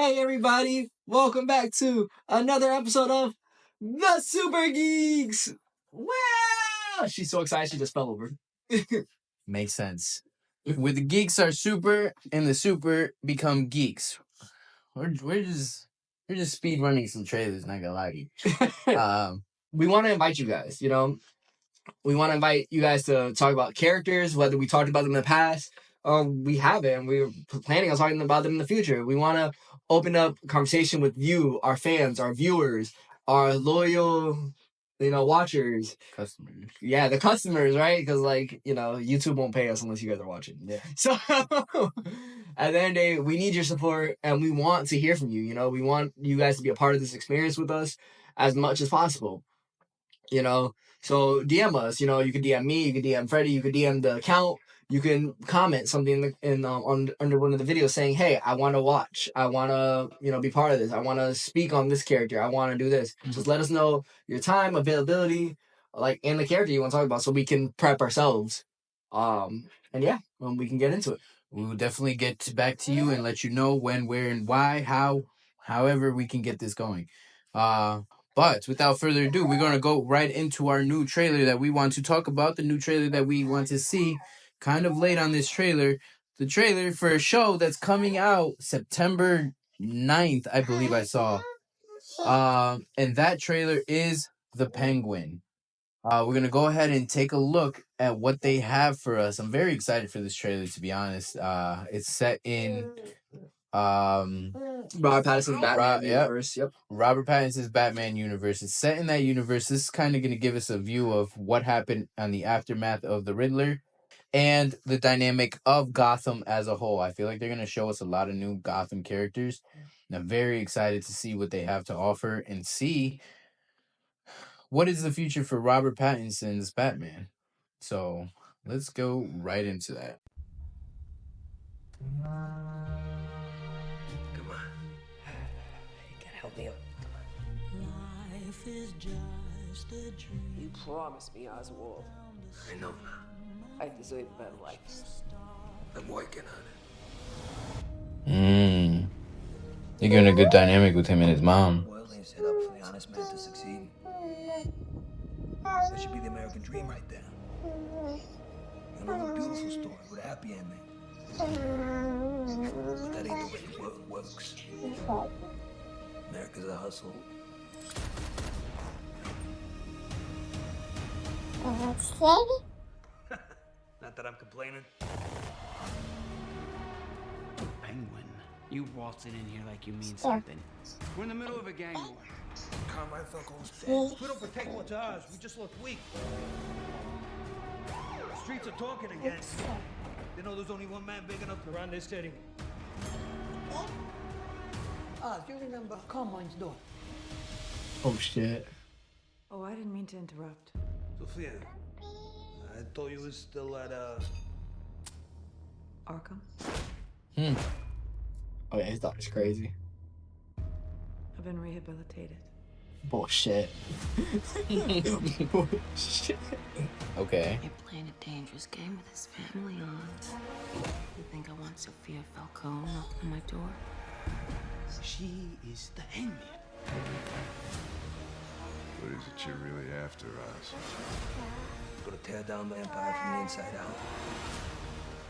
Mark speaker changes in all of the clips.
Speaker 1: Hey everybody, welcome back to another episode of The Super Geeks. Wow! She's so excited she just fell over.
Speaker 2: Makes sense. Where the geeks are super and the super become geeks. We're just speed running some trailers, not gonna lie to you.
Speaker 1: We want to invite you guys, we want to invite you guys to talk about characters, whether we talked about them in the past or we haven't, and we're planning on talking about them in the future. We want to open up conversation with you, our fans, our viewers, our loyal, watchers.
Speaker 2: Customers.
Speaker 1: Yeah, the customers, right? Because, YouTube won't pay us unless you guys are watching.
Speaker 2: Yeah.
Speaker 1: So, at the end of the day, we need your support, and we want to hear from you. We want you guys to be a part of this experience with us as much as possible. So DM us. You can DM me, you can DM Freddie, you can DM the account. You can comment something under one of the videos saying, "Hey, I want to watch. I want to be part of this. I want to speak on this character. I want to do this." Mm-hmm. Just let us know your time, availability, and the character you want to talk about, so we can prep ourselves. And yeah, we can get into it.
Speaker 2: We will definitely get back to you and let you know when, where, and why, however we can get this going. But without further ado, we're going to go right into our new trailer that we want to talk about, the new trailer that we want to see. Kind of late on this trailer. The trailer for a show that's coming out September 9th, I believe I saw. And that trailer is The Penguin. We're going to go ahead and take a look at what they have for us. I'm very excited for this trailer, to be honest. It's set in...
Speaker 1: Robert Pattinson's Batman universe. Yep.
Speaker 2: Robert Pattinson's Batman universe. It's set in that universe. This is kind of going to give us a view of what happened on the aftermath of the Riddler and the dynamic of Gotham as a whole. I feel like they're going to show us a lot of new Gotham characters. And I'm very excited to see what they have to offer and see what is the future for Robert Pattinson's Batman. So let's go right into that.
Speaker 3: Help me up. Life is just a dream. You promised me, Oswald.
Speaker 4: I know.
Speaker 3: I deserve a better life.
Speaker 4: I'm working on it.
Speaker 2: You're getting a good dynamic with him and his mom.
Speaker 4: Well, they set up for the honest man to succeed. That should be the American dream right there. A beautiful story with a happy ending. But that ain't the way the world works. America's a hustle. Not that I'm complaining.
Speaker 5: Penguin, you waltzing in here like you mean something. We're in the middle of a gang war.
Speaker 4: Carmine Falcone's dead.
Speaker 6: We don't protect what's ours. We just look weak. The streets are talking again. They know there's only one man big enough to run this city.
Speaker 3: Do you remember Carmine's door?
Speaker 1: Oh shit.
Speaker 7: Oh, I didn't mean to interrupt.
Speaker 6: Sophia, I thought you was still at,
Speaker 7: Arkham?
Speaker 1: Oh yeah, his daughter's crazy.
Speaker 7: I've been rehabilitated.
Speaker 1: Bullshit. Bullshit.
Speaker 2: Okay.
Speaker 8: You're playing a dangerous game with this family on. You think I want Sophia Falcone knocking on my door?
Speaker 5: She is the Hangman.
Speaker 9: What is it you're really after, Oz?
Speaker 4: Gonna tear down the empire from the inside out.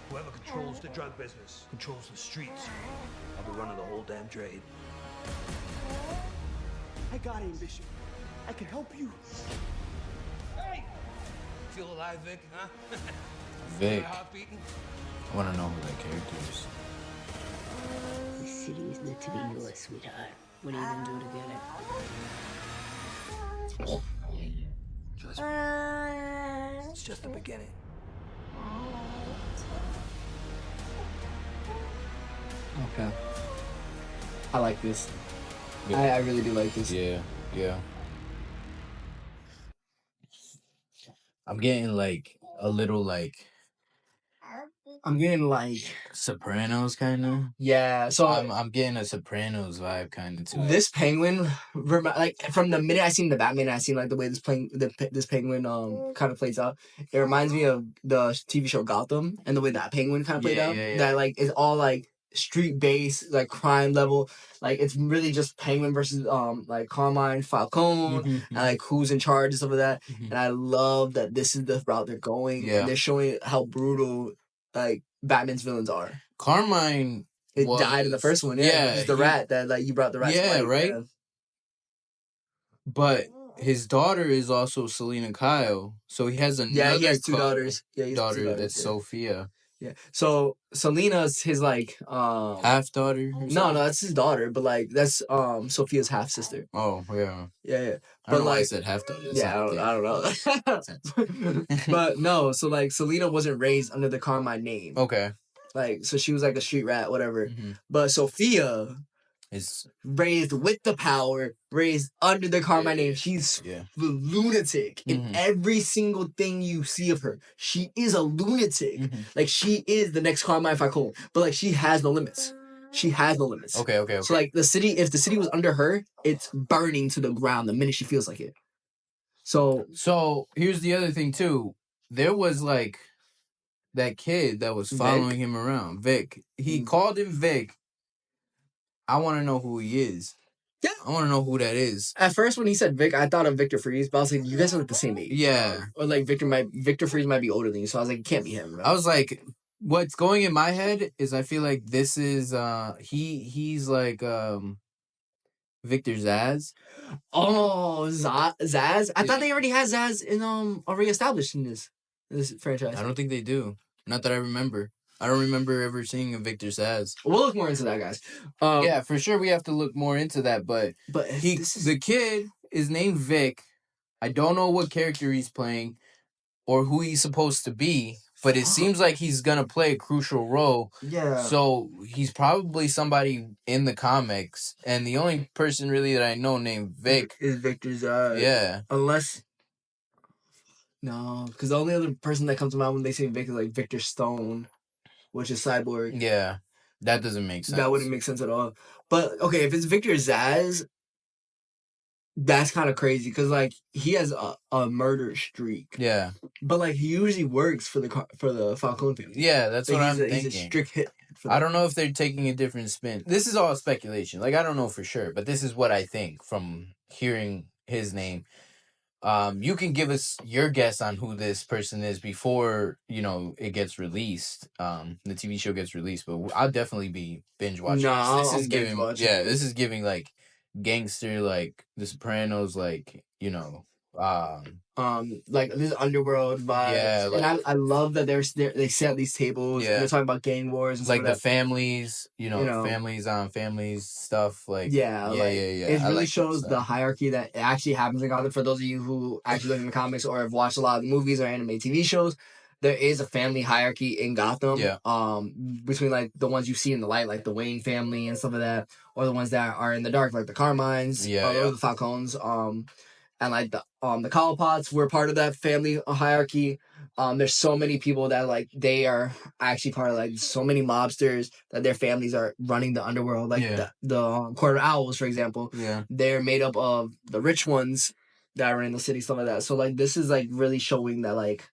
Speaker 6: whoever controls the drug business controls the streets.
Speaker 4: I'll be running the whole damn trade.
Speaker 6: I got ambition. I can help you. Hey! Feel alive, Vic, huh?
Speaker 2: Vic.
Speaker 6: Heart beating?
Speaker 2: I want to know who that character is.
Speaker 8: The city is meant to be yours, sweetheart. What are you gonna do to get it?
Speaker 4: Trust me. It's just the beginning.
Speaker 1: Okay. I like this.
Speaker 2: Yeah.
Speaker 1: I really do like this.
Speaker 2: Yeah. I'm getting like a little like
Speaker 1: I'm getting like
Speaker 2: Sopranos kind of.
Speaker 1: yeah. So
Speaker 2: I'm getting a Sopranos vibe kind of too.
Speaker 1: this penguin, like from the minute I seen the Batman, I seen like the way this penguin kind of plays out. It reminds me of the TV show Gotham and the way that penguin kind of played out.
Speaker 2: Yeah.
Speaker 1: That like is all like street based, like crime level. Like it's really just Penguin versus like Carmine Falcone and like who's in charge and stuff of that. And I love that this is the route they're going.
Speaker 2: Yeah.
Speaker 1: And they're showing how brutal like Batman's villains are.
Speaker 2: Carmine
Speaker 1: died in the first one. Yeah, he's the rat that like you brought the rat.
Speaker 2: Yeah,
Speaker 1: to life,
Speaker 2: right.
Speaker 1: Yeah.
Speaker 2: But his daughter is also Selena Kyle, so he has another.
Speaker 1: Yeah, he has two daughters. Yeah, he has
Speaker 2: daughter
Speaker 1: two daughters,
Speaker 2: that's Sophia.
Speaker 1: Yeah. So Selena's his like
Speaker 2: half daughter.
Speaker 1: No, that's his daughter, but like that's Sophia's half sister.
Speaker 2: Oh yeah.
Speaker 1: Yeah.
Speaker 2: I
Speaker 1: But
Speaker 2: don't know why I
Speaker 1: like
Speaker 2: said half daughter.
Speaker 1: yeah, I don't know. But no, so like Selena wasn't raised under the Carmine name.
Speaker 2: Okay.
Speaker 1: Like so she was like a street rat, whatever. But Sophia
Speaker 2: is
Speaker 1: raised with the power, raised under the Carmine name. She's lunatic in every single thing you see of her. She is a lunatic. Like she is the next Carmine Falcone, but like she has no limits. She has no limits.
Speaker 2: Okay.
Speaker 1: So like the city, if the city was under her, it's burning to the ground the minute she feels like it. So
Speaker 2: here's the other thing too. There was like that kid that was following him around, Vic. He called him Vic. I want to know who he is.
Speaker 1: Yeah.
Speaker 2: I want to know who that is.
Speaker 1: At first, when he said Vic, I thought of Victor Freeze, but I was like, you guys are like the same age.
Speaker 2: Yeah.
Speaker 1: Or like Victor Freeze might be older than you, so I was like, it can't be him. Right?
Speaker 2: I was like, what's going in my head is I feel like this is he's like Victor Zsasz.
Speaker 1: Oh, Zsasz. I thought they already had Zsasz in already established in this franchise.
Speaker 2: I don't think they do. Not that I remember. I don't remember ever seeing a Victor Zsasz.
Speaker 1: We'll look more into that, guys.
Speaker 2: Yeah, for sure we have to look more into that. But the kid is named Vic. I don't know what character he's playing or who he's supposed to be, but it seems like he's gonna play a crucial role.
Speaker 1: Yeah.
Speaker 2: So he's probably somebody in the comics, and the only person really that I know named Vic
Speaker 1: is Victor Zsasz.
Speaker 2: Yeah.
Speaker 1: Unless. No, because the only other person that comes to mind when they say Vic is like Victor Stone, which is Cyborg.
Speaker 2: Yeah, that doesn't make sense.
Speaker 1: That wouldn't make sense at all. But okay, if it's Victor Zsasz, that's kind of crazy because like he has a murder streak.
Speaker 2: Yeah,
Speaker 1: but like he usually works for the Falcone family.
Speaker 2: Yeah, that's
Speaker 1: like,
Speaker 2: what I'm thinking.
Speaker 1: He's a strict hit.
Speaker 2: I don't know if they're taking a different spin. This is all speculation. Like I don't know for sure, but this is what I think from hearing his name. You can give us your guess on who this person is before, it gets released. The TV show gets released, but I'll definitely be binge watching.
Speaker 1: No,
Speaker 2: this is giving,
Speaker 1: watching.
Speaker 2: This is giving like gangster, like The Sopranos, like
Speaker 1: like this underworld vibe.
Speaker 2: Yeah, like,
Speaker 1: and I love that they set these tables. Yeah, and they're talking about gang wars and
Speaker 2: like
Speaker 1: stuff
Speaker 2: the families, families on families stuff. Like
Speaker 1: yeah. It really
Speaker 2: like
Speaker 1: shows the hierarchy that actually happens in Gotham. For those of you who actually look in the comics or have watched a lot of the movies or anime TV shows, there is a family hierarchy in Gotham.
Speaker 2: Yeah.
Speaker 1: Between like the ones you see in the light, like the Wayne family and stuff like that, or the ones that are in the dark, like the Carmines, or the Falcones. And like the Collipots were part of that family hierarchy. There's so many people that like they are actually part of like so many mobsters that their families are running the underworld. Like the Court of Owls, for example.
Speaker 2: Yeah,
Speaker 1: they're made up of the rich ones that are in the city, stuff like that. So like this is like really showing that like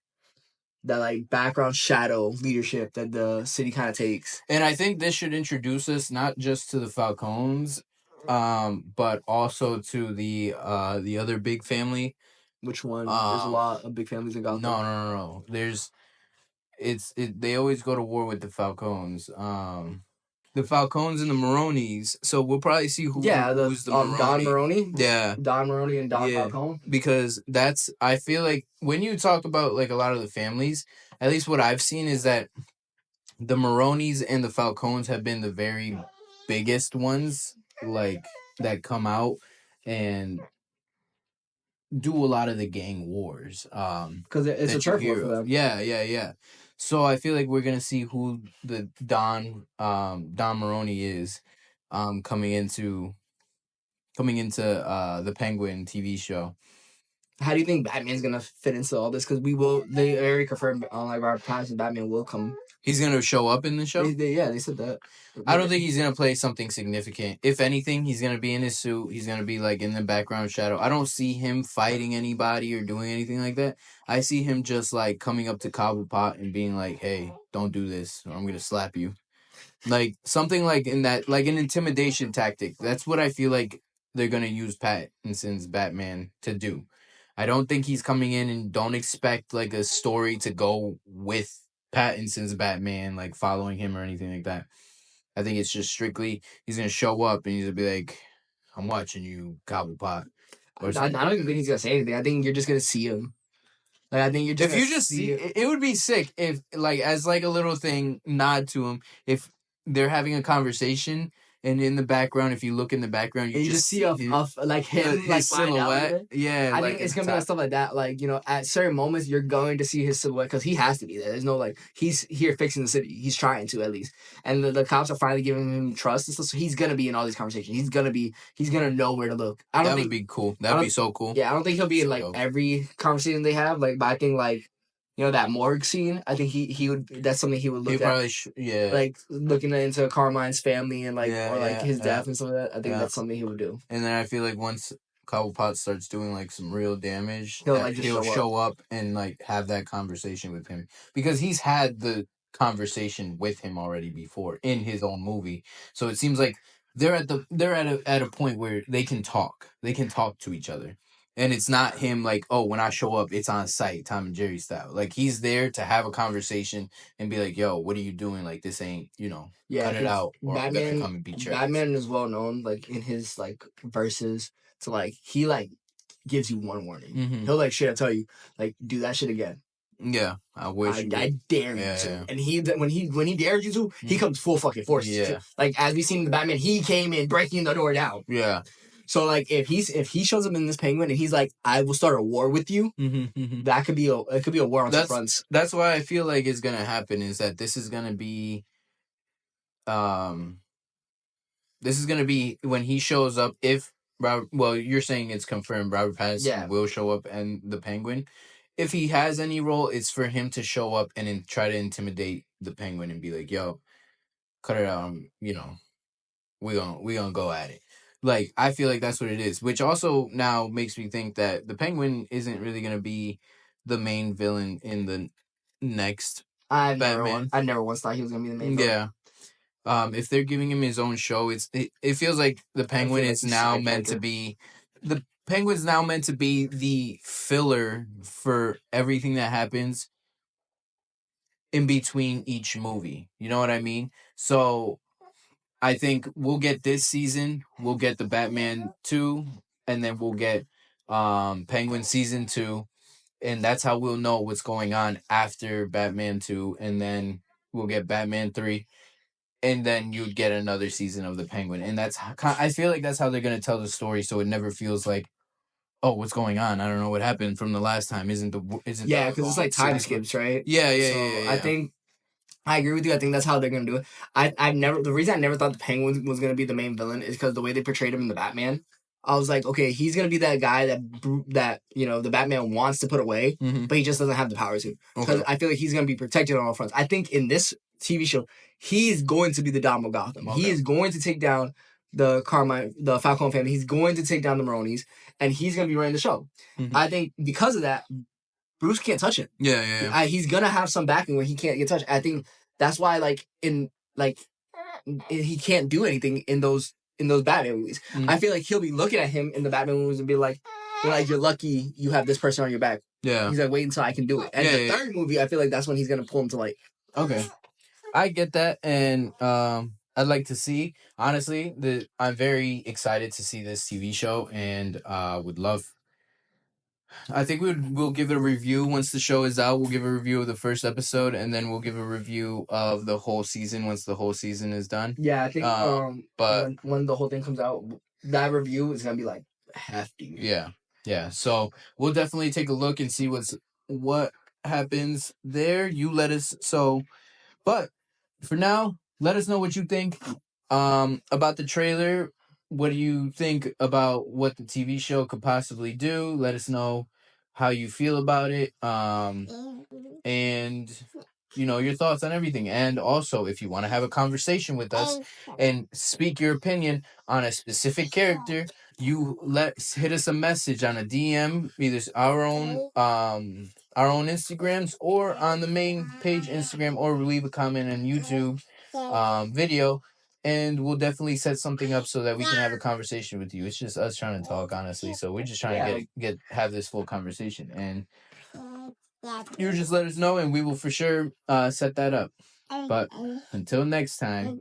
Speaker 1: background shadow leadership that the city kind of takes.
Speaker 2: And I think this should introduce us not just to the Falcones, but also to the other big family.
Speaker 1: Which one? There's a lot of big families in Gotham.
Speaker 2: No. They always go to war with the Falcones. The Falcones and the Maronis. So we'll probably see who's the Maroni.
Speaker 1: Don Maroni.
Speaker 2: Yeah,
Speaker 1: Don Maroni and Don Falcone.
Speaker 2: Because I feel like when you talk about like a lot of the families, at least what I've seen is that the Maronis and the Falcones have been the very biggest ones, like that come out and do a lot of the gang wars.
Speaker 1: Because it's a turf war for them.
Speaker 2: Yeah. So I feel like we're gonna see who the Don Maroni is, coming into the Penguin TV show.
Speaker 1: How do you think Batman's gonna fit into all this? Because they already confirmed like our past Batman will come.
Speaker 2: He's gonna show up in the show.
Speaker 1: They said that.
Speaker 2: I don't think he's gonna play something significant. If anything, he's gonna be in his suit. He's gonna be like in the background shadow. I don't see him fighting anybody or doing anything like that. I see him just like coming up to Cobblepot and being like, "Hey, don't do this, or I'm gonna slap you." Like something like in that, like an intimidation tactic. That's what I feel like they're gonna use Pattinson's Batman to do. I don't think he's coming in, and don't expect like a story to go with Pattinson's Batman, like following him or anything like that. I think it's just strictly he's gonna show up and he's gonna be like, "I'm watching you, Cobblepot."
Speaker 1: I don't even think he's gonna say anything. I think you're just gonna see him. Like I think you're just.
Speaker 2: If you just see, it would be sick if, like, as like a little thing nod to him, if they're having a conversation and in the background, if you look in the background,
Speaker 1: you just see like him, like
Speaker 2: silhouette. Yeah,
Speaker 1: I
Speaker 2: like
Speaker 1: think it's gonna be like stuff like that. Like, you know, at certain moments, you're going to see his silhouette because he has to be there. There's no like he's here fixing the city. He's trying to at least, and the cops are finally giving him trust and stuff. So he's gonna be in all these conversations. He's gonna know where to look.
Speaker 2: That would be cool. That would be so cool.
Speaker 1: Yeah, I don't think he'll be in like every conversation they have. Like, but I think like. You know, that morgue scene, I think he would, that's something he would look at. Like, looking into Carmine's family and, like, his death and stuff like that. I think that's something he would do.
Speaker 2: And then I feel like once Cobblepot starts doing, like, some real damage,
Speaker 1: he'll
Speaker 2: show up and, like, have that conversation with him. Because he's had the conversation with him already before in his own movie. So it seems like they're at a point where they can talk. They can talk to each other. And it's not him like, oh, when I show up, it's on site, Tom and Jerry style. Like, he's there to have a conversation and be like, yo, what are you doing? Like, this ain't, cut it out. Or
Speaker 1: Batman,
Speaker 2: come and beat your
Speaker 1: Batman is well known, like, in his, like, verses to, like, he, like, gives you one warning.
Speaker 2: Mm-hmm.
Speaker 1: He'll, like, straight up tell you, like, do that shit again.
Speaker 2: Yeah, I wish.
Speaker 1: I dare you to. Yeah. And when he dares you to, he comes full fucking force.
Speaker 2: Yeah.
Speaker 1: Like, as we seen in the Batman, he came in breaking the door down.
Speaker 2: Yeah.
Speaker 1: So, like, if he shows up in this Penguin and he's like, I will start a war with you, that could be a war on some fronts.
Speaker 2: That's why I feel like it's gonna happen, is that this is gonna be when he shows up, if you're saying it's confirmed Robert Pattinson will show up and the Penguin. If he has any role, it's for him to show up and try to intimidate the Penguin and be like, yo, cut it out, we gonna go at it. Like, I feel like that's what it is, which also now makes me think that the Penguin isn't really going to be the main villain in the next Batman.
Speaker 1: I never once thought he was going to be the main villain.
Speaker 2: Yeah. If they're giving him his own show, it feels like the Penguin is now meant to be... The Penguin's now meant to be the filler for everything that happens in between each movie. You know what I mean? So... I think we'll get this season, we'll get the Batman 2, and then we'll get Penguin Season 2, and that's how we'll know what's going on after Batman 2, and then we'll get Batman 3, and then you'd get another season of the Penguin. And I feel like that's how they're going to tell the story, so it never feels like, oh, what's going on? I don't know what happened from the last time.
Speaker 1: Yeah, because it's like time skips, right?
Speaker 2: Yeah.
Speaker 1: I think... I agree with you. I think that's how they're gonna do it. The reason I never thought the Penguin was gonna be the main villain is because the way they portrayed him in the Batman. I was like, okay, he's gonna be that guy that the Batman wants to put away, but he just doesn't have the power to. Because I feel like he's gonna be protected on all fronts. I think in this TV show, he's going to be the Dom of Gotham. Okay. He is going to take down the Falcone family. He's going to take down the Maronis, and he's gonna be running the show. I think because of that, Bruce can't touch it.
Speaker 2: Yeah.
Speaker 1: He's gonna have some backing where he can't get touched. I think that's why, he can't do anything in those Batman movies. I feel like he'll be looking at him in the Batman movies and be like, you're lucky you have this person on your back.
Speaker 2: Yeah.
Speaker 1: He's like, wait until I can do it. And the third movie, I feel like that's when he's gonna pull him to light.
Speaker 2: Okay, I get that, and I'd like to see. Honestly, I'm very excited to see this TV show, and would love. I think we'll give it a review once the show is out. We'll give a review of the first episode, and then we'll give a review of the whole season once the whole season is done.
Speaker 1: Yeah, I think but when the whole thing comes out, that review is gonna be like hefty.
Speaker 2: Yeah. So we'll definitely take a look and see what happens there. You let us but for now, let us know what you think about the trailer. What do you think about what the TV show could possibly do? Let us know how you feel about it. And your thoughts on everything. And also, if you want to have a conversation with us and speak your opinion on a specific character, hit us a message on a DM, either our own Instagrams or on the main page Instagram, or leave a comment on YouTube. video, and we'll definitely set something up so that we can have a conversation with you. It's just us trying to talk, honestly. So we're just trying to have this full conversation, and you just let us know, and we will for sure set that up. But until next time.